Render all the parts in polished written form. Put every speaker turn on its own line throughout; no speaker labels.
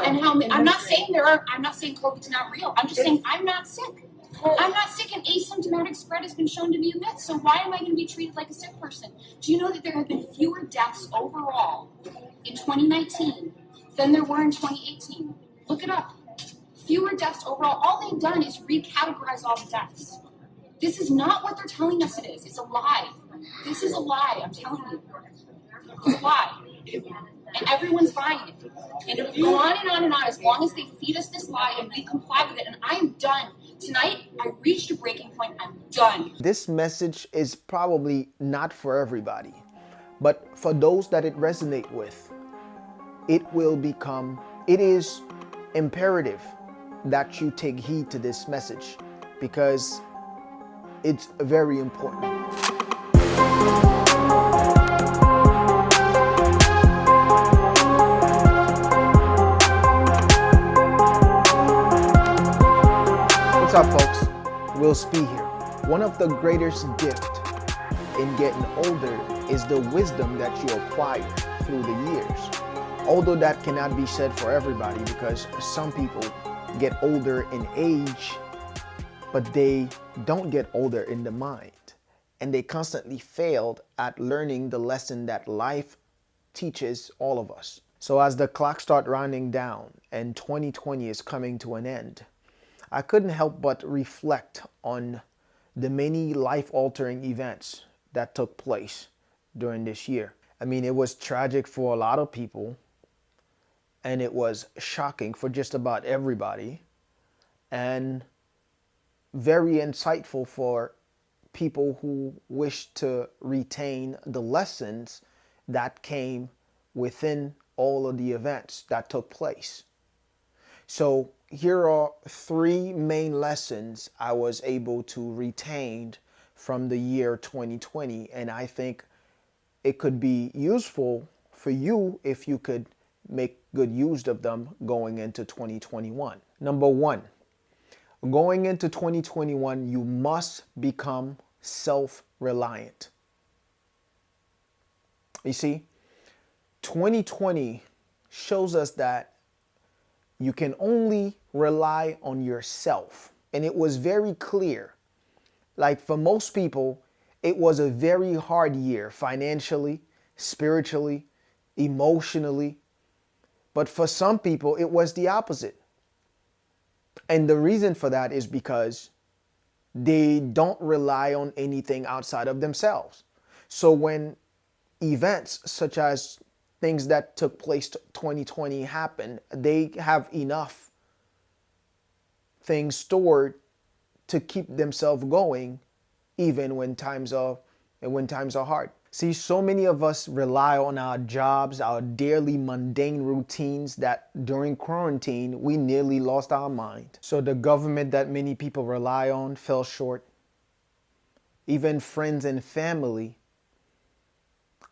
and how I'm not saying I'm not saying COVID's not real. I'm just saying I'm not sick. I'm not sick, and asymptomatic spread has been shown to be a myth. So why am I going to be treated like a sick person? Do you know that there have been fewer deaths overall in 2019 than there were in 2018? Look it up. Fewer deaths overall. All they've done is recategorize all the deaths. This is not what they're telling us it is. It's a lie. This is a lie, I'm telling you. It's a lie. And everyone's buying it. And it'll go on and on and on as long as they feed us this lie and we comply with it. And I am done. Tonight, I reached a breaking point. I'm done.
This message is probably not for everybody, but for those that it resonates with, it is imperative that you take heed to this message because it's very important. What's up, folks? Willz.P here. One of the greatest gifts in getting older is the wisdom that you acquire through the years. Although that cannot be said for everybody because some people get older in age, but they don't get older in the mind. And they constantly failed at learning the lesson that life teaches all of us. So as the clock starts running down and 2020 is coming to an end, I couldn't help but reflect on the many life-altering events that took place during this year. I mean, it was tragic for a lot of people, and it was shocking for just about everybody, and very insightful for people who wish to retain the lessons that came within all of the events that took place. So here are three main lessons I was able to retain from the year 2020, and I think it could be useful for you if you could make good use of them going into 2021. Number one, going into 2021, you must become self-reliant. You see, 2020 shows us that you can only rely on yourself. And it was very clear. Like for most people, it was a very hard year financially, spiritually, emotionally. But for some people, it was the opposite. And the reason for that is because they don't rely on anything outside of themselves. So when events such as things that took place 2020 happen, they have enough things stored to keep themselves going even when times are hard. See, so many of us rely on our jobs, our daily mundane routines that during quarantine, we nearly lost our mind. So the government that many people rely on fell short. Even friends and family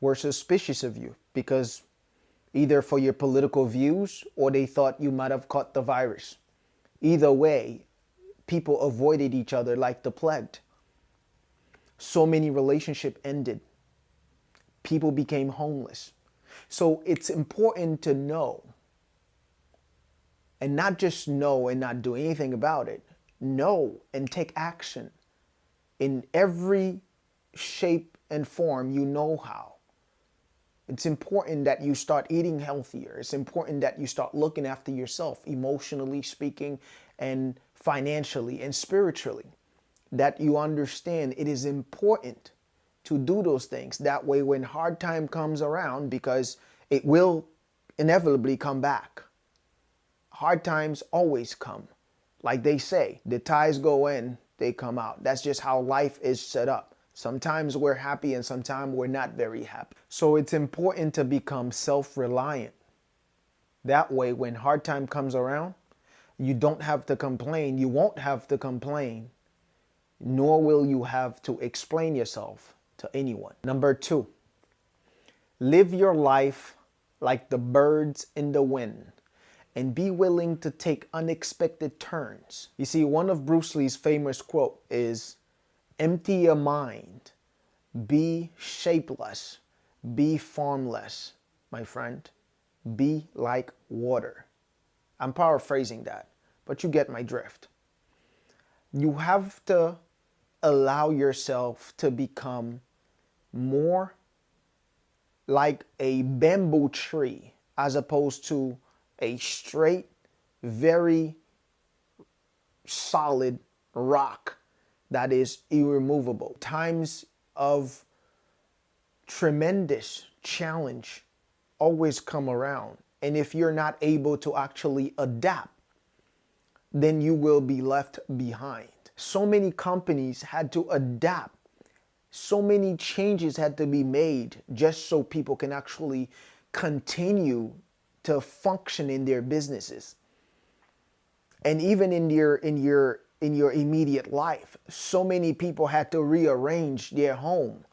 were suspicious of you because either for your political views or they thought you might have caught the virus. Either way, people avoided each other like the plague. So many relationships ended. People became homeless. So it's important to know, and not just know and not do anything about it. Know and take action in every shape and form you know how. It's important that you start eating healthier. It's important that you start looking after yourself, emotionally speaking, and financially and spiritually. That you understand it is important to do those things. That way, when hard time comes around, because it will inevitably come back. Hard times always come. Like they say, the tides go in, they come out. That's just how life is set up. Sometimes we're happy and sometimes we're not very happy. So it's important to become self-reliant. That way, when hard time comes around, you don't have to complain. You won't have to complain, nor will you have to explain yourself to anyone. Number two, live your life like the birds in the wind and be willing to take unexpected turns. You see, one of Bruce Lee's famous quote is, empty your mind, be shapeless, be formless, my friend, be like water. I'm paraphrasing that, but you get my drift. You have to allow yourself to become more like a bamboo tree as opposed to a straight, very solid rock that is irremovable. Times of tremendous challenge always come around. And if you're not able to actually adapt, then you will be left behind. So many companies had to adapt. So many changes had to be made just so people can actually continue to function in their businesses. And even in your immediate life, so many people had to rearrange their home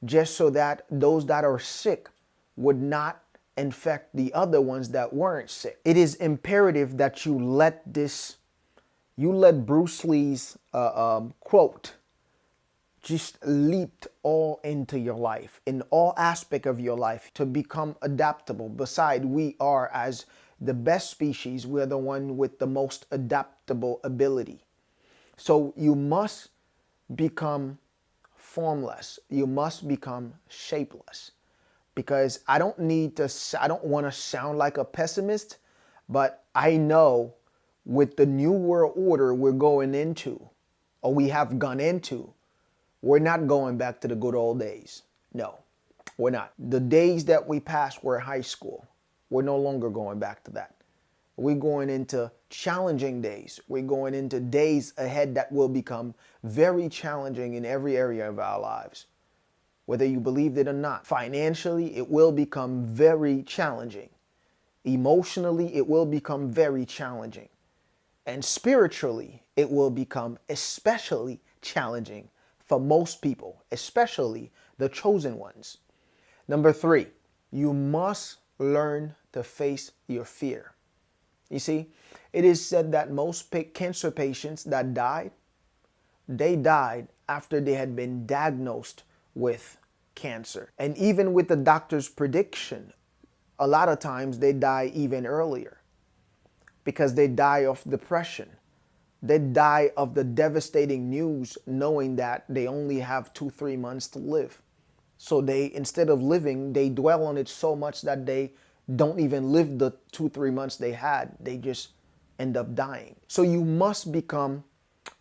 just so that those that are sick would not infect the other ones that weren't sick. It is imperative that you let Bruce Lee's quote just leaped all into your life, in all aspect of your life, to become adaptable. Besides, we are, as the best species, we're the one with the most adaptable ability. So you must become formless. You must become shapeless. Because I don't want to sound like a pessimist, but I know with the new world order we're going into, or we have gone into, we're not going back to the good old days. No, we're not. The days that we passed were high school. We're no longer going back to that. We're going into challenging days. We're going into days ahead that will become very challenging in every area of our lives. Whether you believed it or not. Financially, it will become very challenging. Emotionally, it will become very challenging. And spiritually, it will become especially challenging for most people, especially the chosen ones. Number 3, you must learn to face your fear. You see, it is said that most cancer patients that died, they died after they had been diagnosed with cancer. And even with the doctor's prediction, a lot of times they die even earlier because they die of depression. They die of the devastating news knowing that they only have 2-3 months to live. So they, instead of living, they dwell on it so much that they don't even live the 2-3 months they had. They just end up dying. So you must become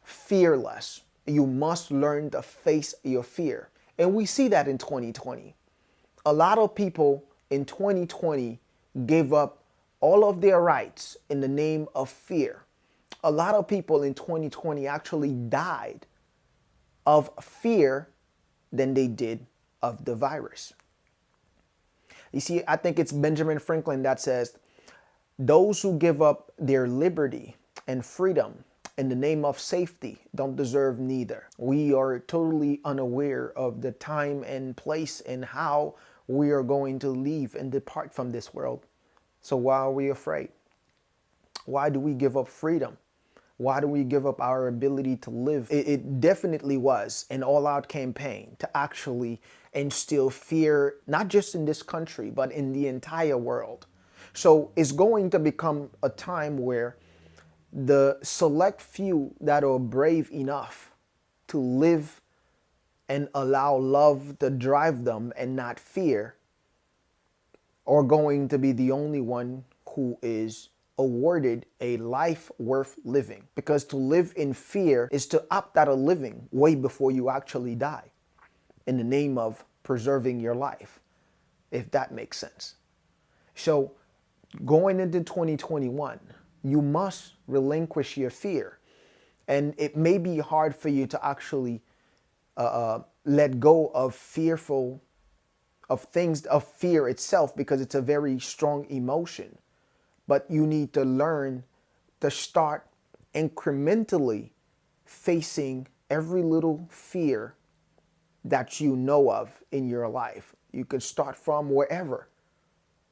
fearless. You must learn to face your fear. And we see that in 2020. A lot of people in 2020 gave up all of their rights in the name of fear. A lot of people in 2020 actually died of fear than they did of the virus. You see, I think it's Benjamin Franklin that says, those who give up their liberty and freedom in the name of safety don't deserve neither. We are totally unaware of the time and place and how we are going to leave and depart from this world. So why are we afraid? Why do we give up freedom? Why do we give up our ability to live? It definitely was an all-out campaign to actually instill fear, not just in this country, but in the entire world. So it's going to become a time where the select few that are brave enough to live and allow love to drive them and not fear are going to be the only one who is awarded a life worth living. Because to live in fear is to opt out of living way before you actually die in the name of preserving your life, if that makes sense. So going into 2021, you must relinquish your fear. And it may be hard for you to actually let go of fear itself, because it's a very strong emotion. But you need to learn to start incrementally facing every little fear that you know of in your life. You can start from wherever.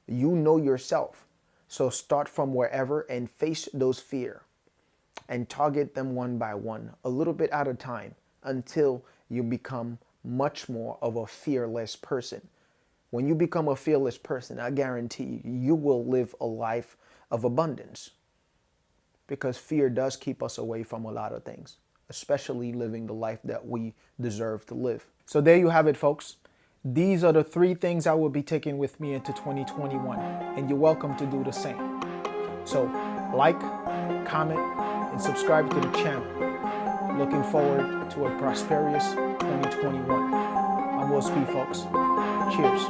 You know yourself. So start from wherever and face those fears and target them one by one, a little bit at a time, until you become much more of a fearless person. When you become a fearless person, I guarantee you, you will live a life of abundance. because fear does keep us away from a lot of things, especially living the life that we deserve to live. So there you have it, folks. These are the 3 things I will be taking with me into 2021, and you're welcome to do the same. So like, comment, and subscribe to the channel. Looking forward to a prosperous 2021. I'm Willz.P, folks. Cheers.